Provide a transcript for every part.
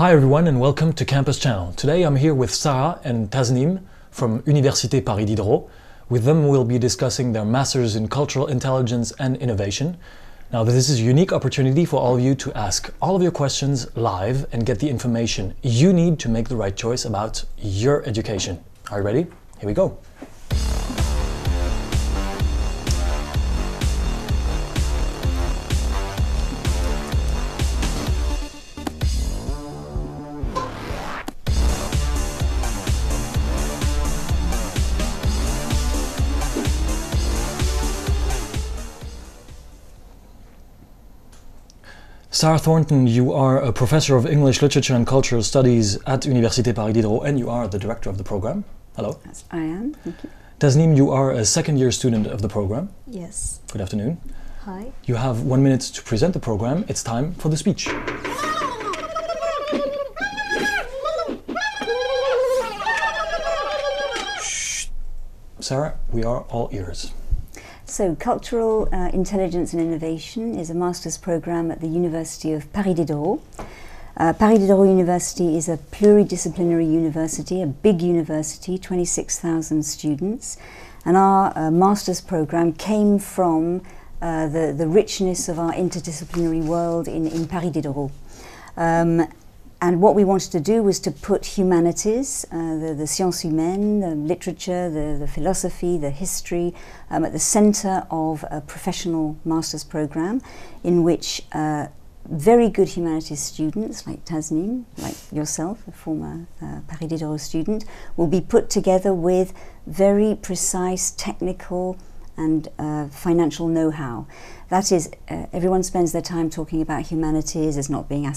Hi everyone and welcome to Campus Channel. Today I'm here with Sarah and Tasnim from Université Paris Diderot. With them we'll be discussing their Masters in Cultural Intelligence and Innovation. Now this is a unique opportunity for all of you to ask all of your questions live and get the information you need to make the right choice about your education. Are you ready? Here we go. Sarah Thornton, you are a professor of English Literature and Cultural Studies at Université Paris Diderot and you are the director of the program. Hello. Yes, I am. Thank you. Tasnim, you are a second-year student of the program. Yes. Good afternoon. Hi. You have 1 minute to present the program. It's time for the speech. Shh. Sarah, we are all ears. So, Cultural Intelligence and Innovation is a master's program at the University of Paris Diderot. Paris Diderot University is a pluridisciplinary university, a big university, 26,000 students. And our master's program came from the richness of our interdisciplinary world in Paris Diderot. And what we wanted to do was to put humanities, the sciences humaines, the literature, the philosophy, the history, at the centre of a professional master's programme in which very good humanities students like Tasnim, like yourself, a former Paris Diderot student, will be put together with very precise technical and financial know-how. That is, everyone spends their time talking about humanities as not being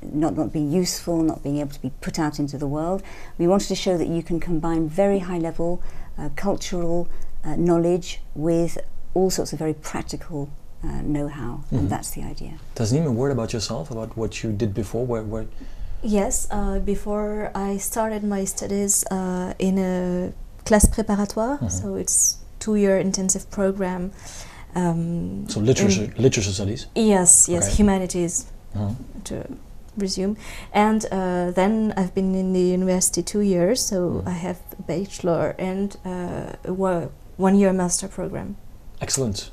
not being useful, not being able to be put out into the world. We wanted to show that you can combine very high level cultural knowledge with all sorts of very practical know-how, and that's the idea. Tasnim, a word about yourself, about what you did before? Where? Yes, before I started my studies in a classe préparatoire, so it's 2-year intensive program. So literature studies? Yes, yes, Okay. Humanities. To resume, and then I've been in the university 2 years, so I have a bachelor and a 1-year master program. Excellent.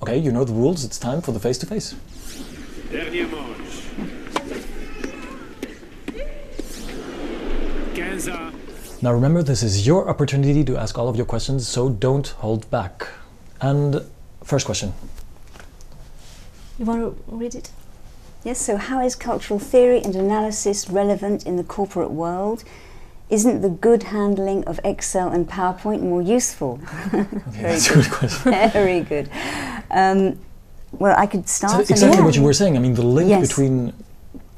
Okay, you know the rules. It's time for the face-to-face. Dernier manche. 15. Now remember, this is your opportunity to ask all of your questions, so don't hold back. And first question. You want to read it? Yes, so how is cultural theory and analysis relevant in the corporate world? Isn't the good handling of Excel and PowerPoint more useful? Okay, that's a good question. Very good. Well, I could start. So exactly what you were saying. I mean, the link between...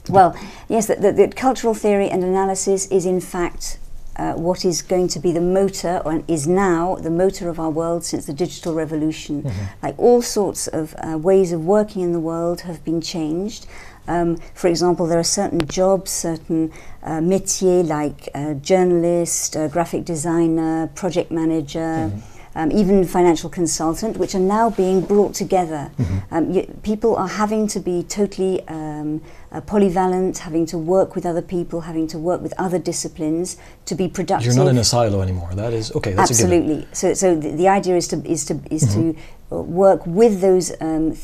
Well, yes, the cultural theory and analysis is in fact what is going to be the motor, or is now the motor of our world since the digital revolution. Like all sorts of ways of working in the world have been changed. For example, there are certain jobs, certain métiers like journalist, graphic designer, project manager, even financial consultant, which are now being brought together. People are having to be totally polyvalent, having to work with other people, having to work with other disciplines to be productive. You're not in a silo anymore. That is okay. That's absolutely. A given. So the idea is to work with those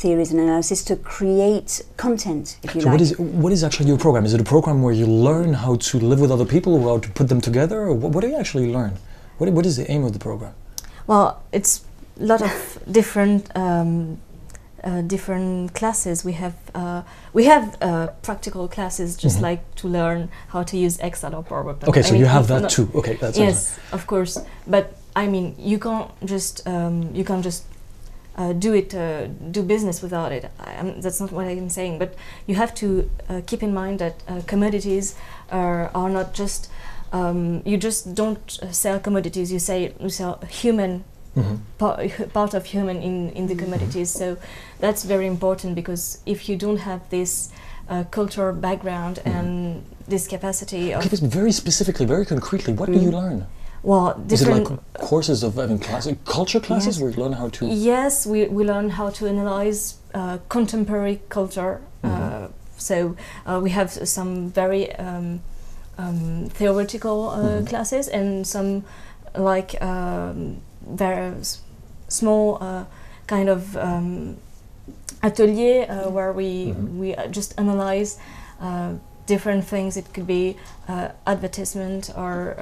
theories and analysis to create content, if you like. So what is actually your program? Is it a program where you learn how to live with other people, or how to put them together, or what do you actually learn? What is the aim of the program? Well, it's a lot of different different classes. We have practical classes, just like to learn how to use Excel or PowerPoint. Okay, so you have that too. Okay, that's yes, of course. But I mean, you can't just do business without it. That's not what I'm saying. But you have to keep in mind that commodities are not just. You just don't sell commodities. You sell human part of human in the commodities. So that's very important, because if you don't have this cultural background and this capacity of... Okay, but very specifically, very concretely, what do you learn? Well, different... Is it like courses of classes, culture classes, where you learn how to... Yes, we learn how to analyze contemporary culture, So we have some very theoretical classes and some like very small kind of atelier where we just analyze different things. It could be advertisement or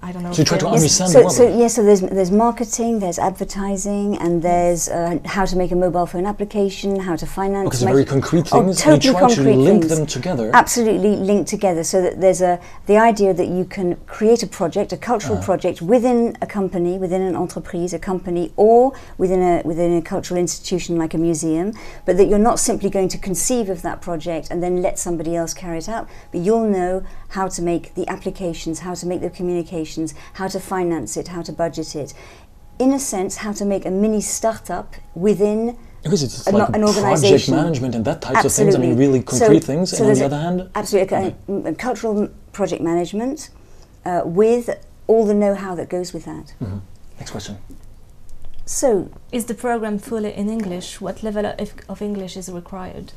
I don't know. So you try to films. understand So there's marketing, there's advertising, and there's how to make a mobile phone application, how to finance. Because they're very concrete things, totally and you try to concrete link things. them together. Absolutely linked together, so that there's the idea that you can create a project, a cultural project within a company, within an entreprise, a company, or within a cultural institution like a museum, but that you're not simply going to conceive of that project and then let somebody else carry it out, but you'll know how to make the applications, how to make the communications, how to finance it, how to budget it. In a sense, how to make a mini startup within because it's an like project organization. management and that types of things. I mean, really concrete things. And on the other hand, absolutely, cultural project management with all the know-how that goes with that. Next question. So, is the program fully in English? What level of English is required?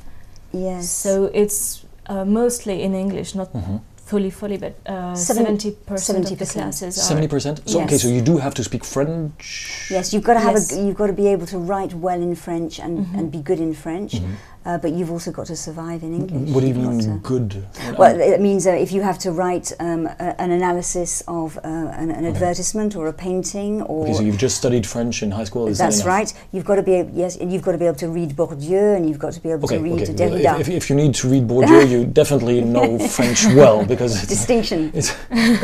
Yes. So it's mostly in English, not fully, but 70% of the classes are. 70%. So yes. okay, so you do have to speak French. Yes, you've got to have you've got to be able to write well in French and be good in French, but you've also got to survive in English. What do you mean good? Well, it means if you have to write an analysis of an advertisement or a painting, or okay, so you've just studied French in high school. Is that's that enough? right. You've got to be and you've got to be able to read Bourdieu, and you've got to be able to read Derrida. Well, if you need to read Bourdieu, you definitely know French well because it's distinction. It's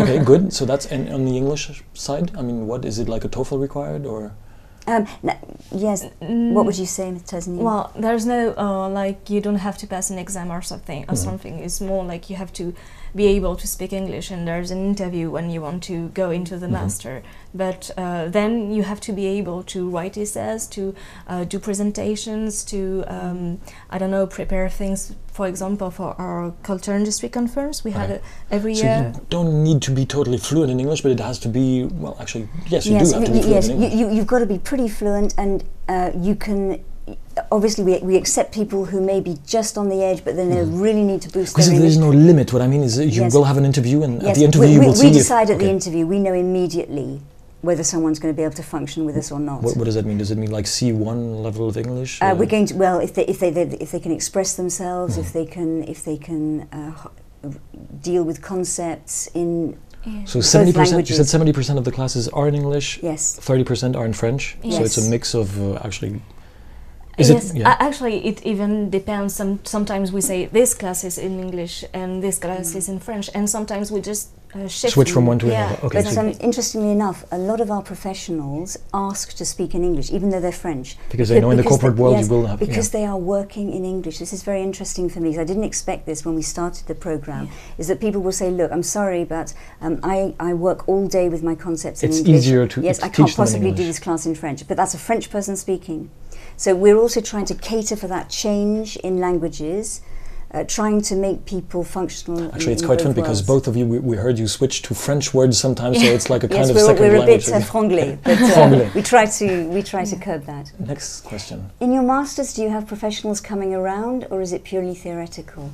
okay, good. So that's on the English side. I mean, what is it, like a TOEFL required or? Yes. What would you say, Ms. Tasneem? Well, there's no like you don't have to pass an exam or something. It's more like you have to be able to speak English, and there's an interview when you want to go into the master. But then you have to be able to write essays, to do presentations, to I don't know, prepare things. For example, for our culture industry conference, we have it every year. So you don't need to be totally fluent in English, but it has to be, well, actually, yes, you do have to be fluent in English. You've got to be pretty fluent, and you can. Obviously, we accept people who may be just on the edge, but then they really need to boost their English. Because there's no limit. What I mean is, you will have an interview, and at the interview you will see. We decide at the interview. We know immediately whether someone's going to be able to function with us or not. What does that mean? Does it mean like C1 level of English? We're going to, well, if they can express themselves, if they can deal with concepts in. So 70%. You said 70% of the classes are in English. Yes. 30% are in French. Yes. So it's a mix of actually. Actually, it even depends. Sometimes we say this class is in English and this class is in French, and sometimes we just switch from one to another. Okay. But interestingly enough, a lot of our professionals ask to speak in English, even though they're French. Because they know in the corporate world you will have. Because they are working in English. This is very interesting for me, because I didn't expect this when we started the program, is that people will say, look, I'm sorry, but I work all day with my concepts in English. It's easier to I can't possibly do this class in French, but that's a French person speaking. So we're also trying to cater for that change in languages, trying to make people functional. Actually, it's quite fun because both of you, we heard you switch to French words sometimes, so it's like a kind of second we're language. We're a bit franglais, but we try to curb that. Next question. In your masters, do you have professionals coming around, or is it purely theoretical?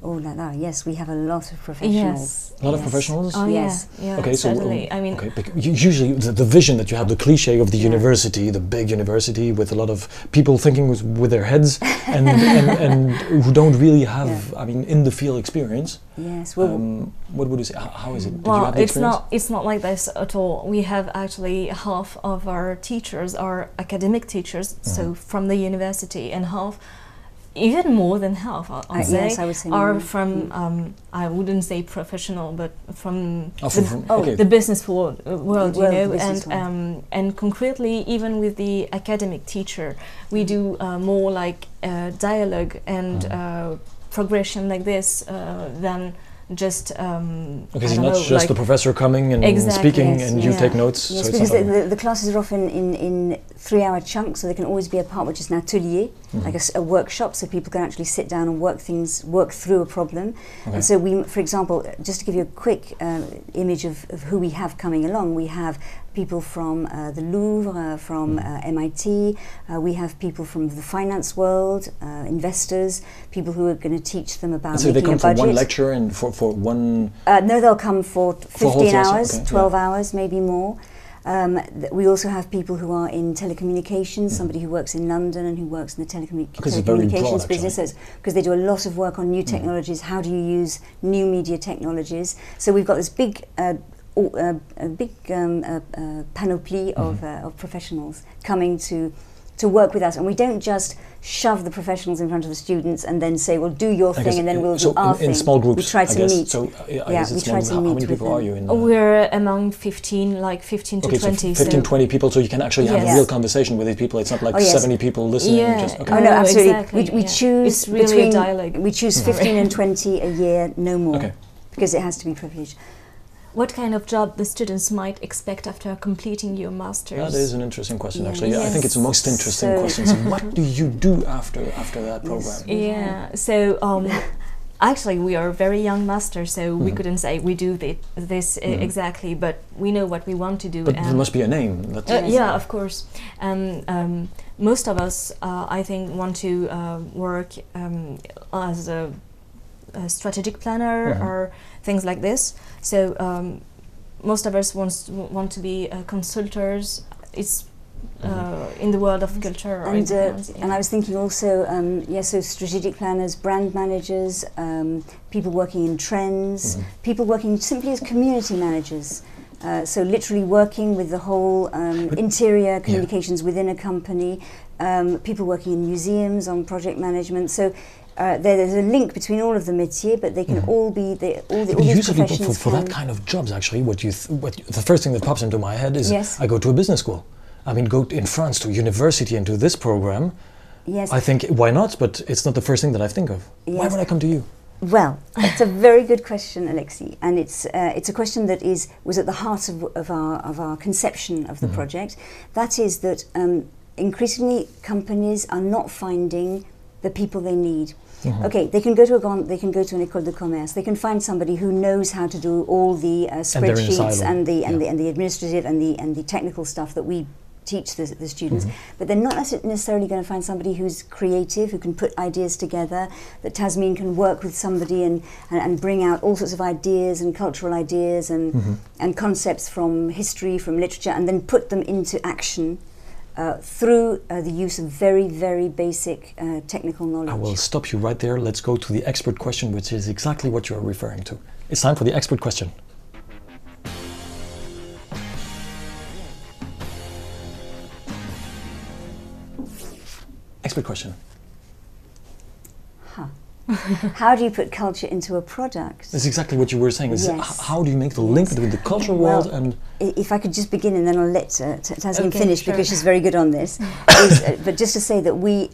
Oh, yes, we have a lot of professionals. Yes. A lot of professionals? Oh, yes. Yeah, okay, certainly. So, I mean, usually the vision that you have, the cliche of the university, the big university with a lot of people thinking with their heads and who don't really have, I mean, in the field experience. Yes. Well, what would you say? How is it? Did well, you have the experience? It's not like this at all. We have actually half of our teachers are academic teachers, so from the university, and half. Even more than half, I'd say, yes, I would say are more. from, I wouldn't say professional, but from okay. the business world, you know, and concretely, even with the academic teacher, we do more like dialogue and progression like this than just okay, so not just like the professor coming and speaking and you take notes. Yes, so because the classes are often in 3-hour chunks, so there can always be a part which is an atelier, like a workshop, so people can actually sit down and work through a problem. Okay. And so we, for example, just to give you a quick image of who we have coming along, we have people from the Louvre, from MIT. We have people from the finance world, investors, people who are going to teach them about so they making come a budget. for one lecture and for one... No, they'll come for 15 hours, okay, 12 hours, maybe more. We also have people who are in telecommunications, somebody who works in London and who works in the telecommunications business, because they do a lot of work on new technologies. How do you use new media technologies? So we've got this big panoply of professionals coming to work with us, and we don't just shove the professionals in front of the students and then say, well, do your thing and then we'll do our thing. In small groups, we try to meet. So yeah, we try to meet. How many people are you in? We're among 15, like 15 to 20. So 15, 20 people, so you can actually have a real conversation with these people. It's not like 70 people listening. Yeah. Just, Oh no, absolutely. Exactly, We choose it's really between a dialogue. we choose 15 and 20 a year, no more, Okay. because it has to be privileged. What kind of job the students might expect after completing your master's? That is an interesting question, actually. Yes. I think it's the most interesting question. So what do you do after that program? Yeah, so actually we are very young masters, so we couldn't say we do this exactly, but we know what we want to do. But there must be a name. Yeah, of course. Most of us, I think, want to work as a strategic planner or things like this. So most of us want to be consultants. It's in the world of culture. And I was thinking also, so strategic planners, brand managers, people working in trends, people working simply as community managers. So literally working with the whole interior communications within a company, people working in museums on project management. So there's a link between all of the métiers, but they can all be all these usually professions. For that kind of jobs, actually, the first thing that pops into my head is I go to a business school. I mean, go in France to university and do this program. Yes. I think why not? But it's not the first thing that I think of. Yes. Why would I come to you? Well, it's a very good question, Alexis, and it's a question that was at the heart of our conception of the project. That is that increasingly companies are not finding the people they need. Okay, they can go to an école de commerce. They can find somebody who knows how to do all the spreadsheets and the administrative and the technical stuff that we teach the students, but they're not necessarily going to find somebody who's creative, who can put ideas together, that Tasmin can work with somebody and bring out all sorts of ideas and cultural ideas and concepts from history, from literature, and then put them into action through the use of very, very basic technical knowledge. I will stop you right there. Let's go to the expert question, which is exactly what you are referring to. It's time for the expert question. Expert question. How do you put culture into a product? That's exactly what you were saying. Yes. How do you make the link between the cultural world and... If I could just begin and then I'll let Tasmin finish, sure. because she's very good on this. But just to say that we,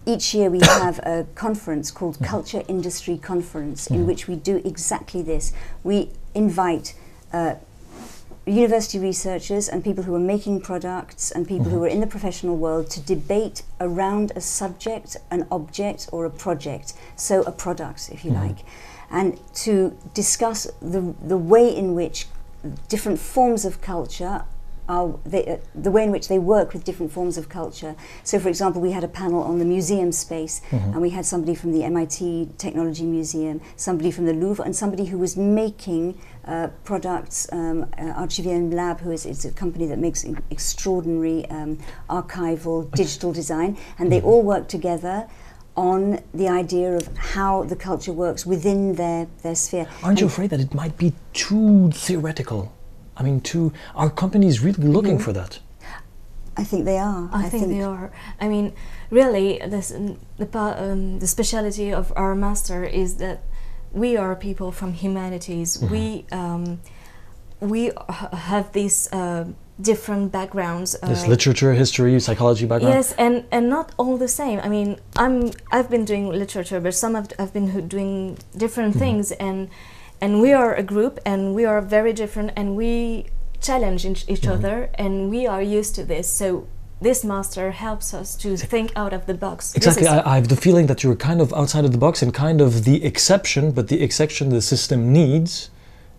each year we have a conference called Culture Industry Conference, in which we do exactly this. We invite university researchers and people who are making products and people who are in the professional world to debate around a subject, an object or a project, so a product if you like, and to discuss the way in which different forms of culture the way in which they work with different forms of culture. So for example, we had a panel on the museum space, and we had somebody from the MIT Technology Museum, somebody from the Louvre, and somebody who was making products, Archivium Lab, who is a company that makes extraordinary archival digital design, and they all work together on the idea of how the culture works within their sphere. Aren't you afraid that it might be too theoretical? I mean, are companies really looking for that? I think they are. I think they are. I mean, really, the speciality of our master is that we are people from humanities. We have these different backgrounds. This literature, history, psychology background. Yes, and not all the same. I mean, I've been doing literature, but some have been doing different things, and we are a group, and we are very different, and we challenge each other, and we are used to this. So this master helps us to think out of the box. Exactly. I have the feeling that you're kind of outside of the box and kind of the exception, but the exception the system needs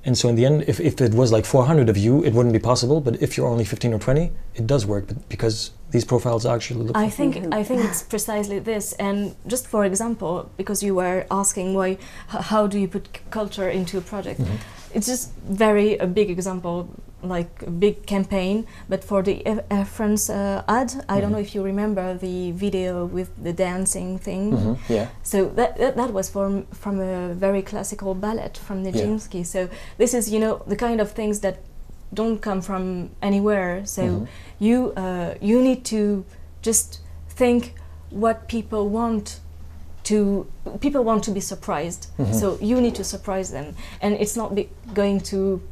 And so in the end, if it was like 400 of you, it wouldn't be possible. But if you're only 15 or 20, it does work. But because these profiles actually look. I think it's precisely this. And just for example, because you were asking why, how do you put culture into a project? It's just a big example, like a big campaign. But for the Air France ad, I don't know if you remember the video with the dancing thing. Yeah. So that was from a very classical ballet from Nijinsky. So this is, you know, the kind of things that don't come from anywhere. So you need to just think what people want. People want to be surprised, so you need to surprise them, and it's not going to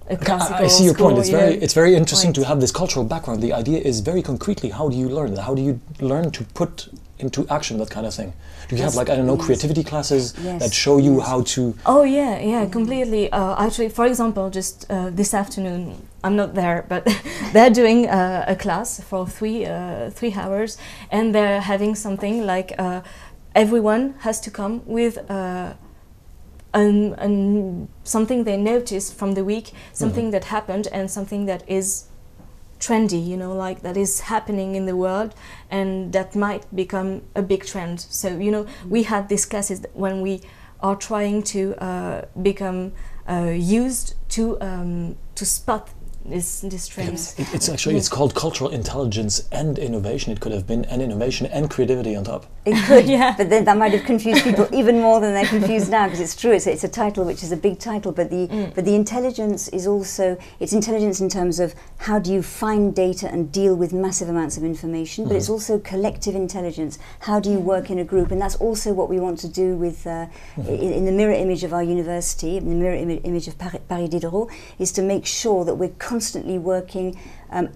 a classical I see your school, point. It's very interesting to point. have this cultural background. The idea is very concretely, how do you learn that? How do you learn to put into action that kind of thing? Do you have, like, I don't know, creativity classes that show you how to? Oh yeah, completely. Actually, for example, just this afternoon, I'm not there, but they're doing a class for 3 hours, and they're having something like. Everyone has to come with something they noticed from the week, something that happened, and something that is trendy, you know, like that is happening in the world, and that might become a big trend. So, you know, we have these classes when we are trying to become used to spot this trends. It's actually it's called cultural intelligence and innovation. It could have been an innovation and creativity on top. It could, but then that might have confused people even more than they're confused now, because it's true. It's a title which is a big title, but the intelligence is also, it's intelligence in terms of how do you find data and deal with massive amounts of information, but it's also collective intelligence. How do you work in a group? And that's also what we want to do with in the mirror image of our university, in the mirror image of Paris Diderot, is to make sure that we're constantly working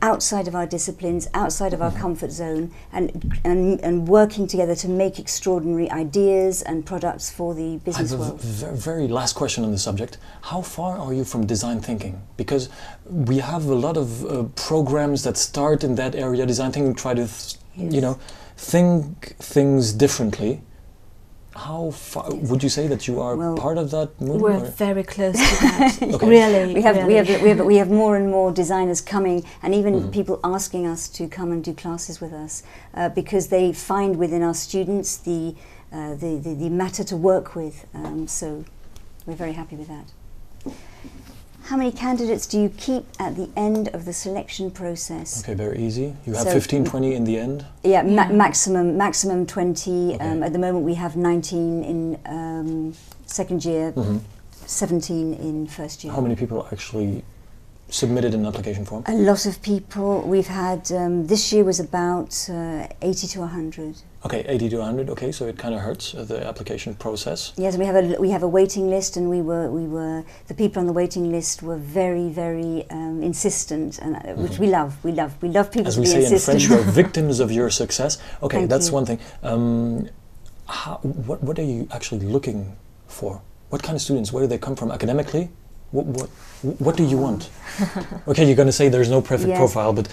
outside of our disciplines, outside of our comfort zone, and working together to make extraordinary ideas and products for the business world. I have a very last question on the subject. How far are you from design thinking? Because we have a lot of programs that start in that area. Design thinking, try to, you know, think things differently. How far would you say that you are part of that movement? We're very close to that. Really, we have more and more designers coming, and even people asking us to come and do classes with us because they find within our students the matter to work with. So we're very happy with that. How many candidates do you keep at the end of the selection process? Okay, very easy. You have 15, 20 in the end? Yeah, maximum 20. Okay. At the moment we have 19 in second year, 17 in first year. How many people actually submitted an application form? A lot of people. We've had, this year was about 80 to 100. Okay, 80 to 100. Okay, so it kind of hurts the application process. Yes, we have a waiting list, and we were the people on the waiting list were very insistent, and which we love. We love people to be insistent. As we say in French, you are victims of your success. Okay, Thank that's you. one thing. What are you actually looking for? What kind of students? Where do they come from academically? What do you want? Okay, you're going to say there's no perfect profile, but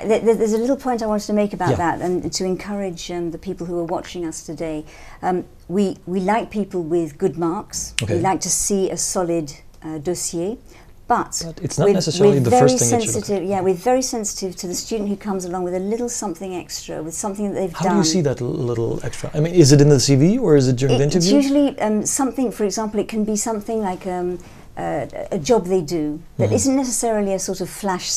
there's a little point I wanted to make about that, and to encourage the people who are watching us today. We like people with good marks. Okay. We like to see a solid dossier. But it's not necessarily the first thing that you look at. Yeah, we're very sensitive to the student who comes along with a little something extra, with something that they've done. How do you see that little extra? I mean, is it in the CV or is it during the interview? It's usually something, for example, it can be something like a job they do that isn't necessarily a sort of flash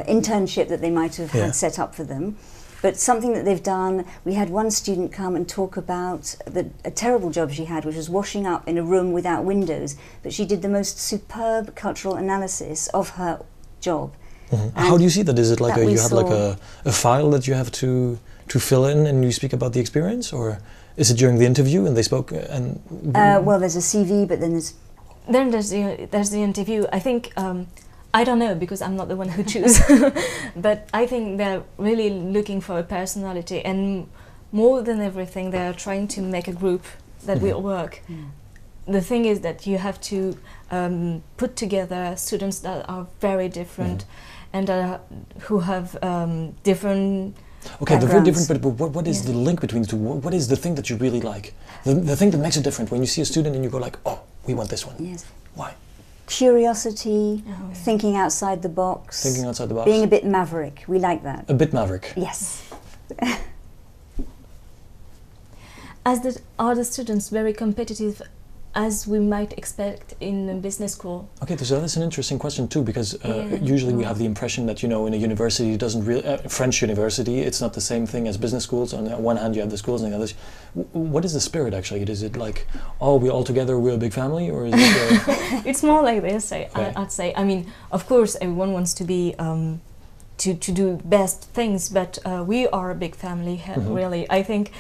internship that they might have had set up for them, but something that they've done. We had one student come and talk about a terrible job she had, which was washing up in a room without windows, but she did the most superb cultural analysis of her job. How do you see that? Is it like you have like a file that you have to fill in and you speak about the experience, or is it during the interview and they spoke and well, there's a CV, but then there's the interview. I think I don't know, because I'm not the one who chooses, but I think they're really looking for a personality, and more than everything, they're trying to make a group that will work. The thing is that you have to put together students that are very different and who have different. Okay, they're very different, but what is the link between the two? What is the thing that you really like? The thing that makes it different when you see a student and you go like, oh, we want this one. Yes. Why? curiosity, Oh, yeah. thinking outside the box. Thinking outside the box. Being a bit maverick. We like that. A bit maverick. Yes. Are the students very competitive as we might expect in a business school? Okay, so that's an interesting question too, because Yeah. usually we have the impression that, you know, in a university it doesn't really, French university, it's not the same thing as business schools. On the one hand you have the schools, and the other, what is the spirit actually? Is it like, oh, we all together, we're a big family, or is it? It's more like this. Okay. I'd say. I mean, of course, everyone wants to be to do best things, but we are a big family. Really, I think.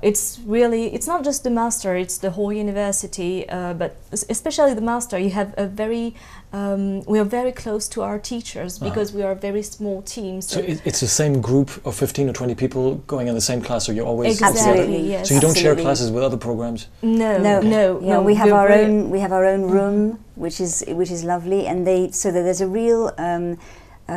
It's not just the master, it's the whole university, but especially the master. You have a very, we are very close to our teachers because we are a very small team. So it's the same group of 15 or 20 people going in the same class, so you're always exactly, together? yes. So you don't share Absolutely. classes with other programs? No. We have our own. We have our own room, which is lovely, and so that there's a real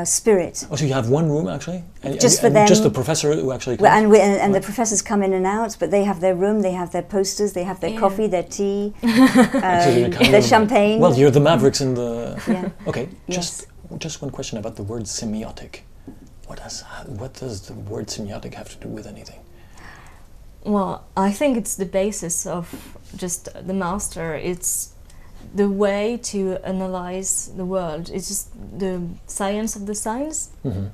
spirit. Oh, so you have one room actually? Just for them. Just the professor who actually comes? Well, and the professors come in and out, but they have their room, they have their posters, they have their coffee, their tea, their champagne. Well, you're the mavericks in the... Yeah. Okay, Yes. just one question about the word semiotic. What does the word semiotic have to do with anything? Well, I think it's the basis of just the master. It's the way to analyze the world. It's just the science of the science,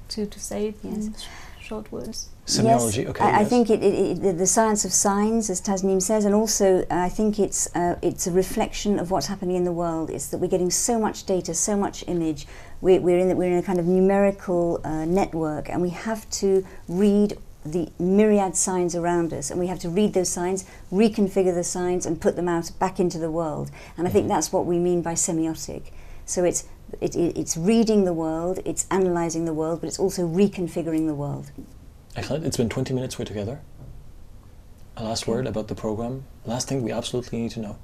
to say it in short words. Semiology, yes, okay. I think the science of signs, as Tasneem says, and also I think it's a reflection of what's happening in the world. It's that we're getting so much data, so much image. We're in a kind of numerical network, and we have to read the myriad signs around us, and we have to read those signs, reconfigure the signs, and put them out back into the world. And I think that's what we mean by semiotic. So it's reading the world, it's analysing the world, but it's also reconfiguring the world. Excellent. It's been 20 minutes we're together. A last word about the program. Last thing we absolutely need to know.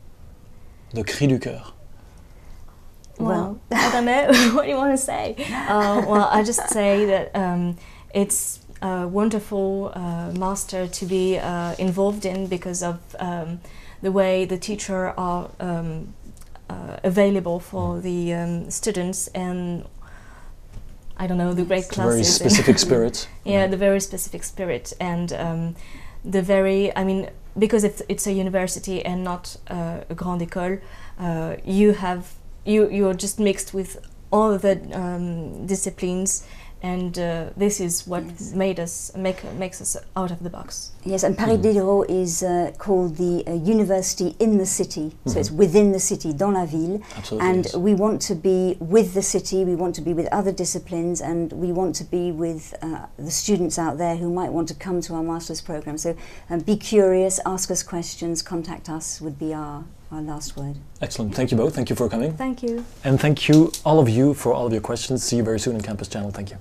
Le cri du cœur. Well, I don't know. What do you want to say? Well, I just say that it's a wonderful master to be involved in because of the way the teachers are available for the students, and I don't know, the great classes. Very specific spirit. Yeah, the very specific spirit, and the very, I mean, because it's a university and not a grande école, you're just mixed with all of the disciplines, and this is what makes us out of the box. Yes, and Paris Diderot is called the university in the city, so it's within the city, dans la ville. Absolutely, and yes. we want to be with the city, we want to be with other disciplines, and we want to be with the students out there who might want to come to our master's program. So be curious, ask us questions, contact us would be our last word. Excellent. Thank you both. Thank you for coming. Thank you. And thank you, all of you, for all of your questions. See you very soon on Campus Channel. Thank you.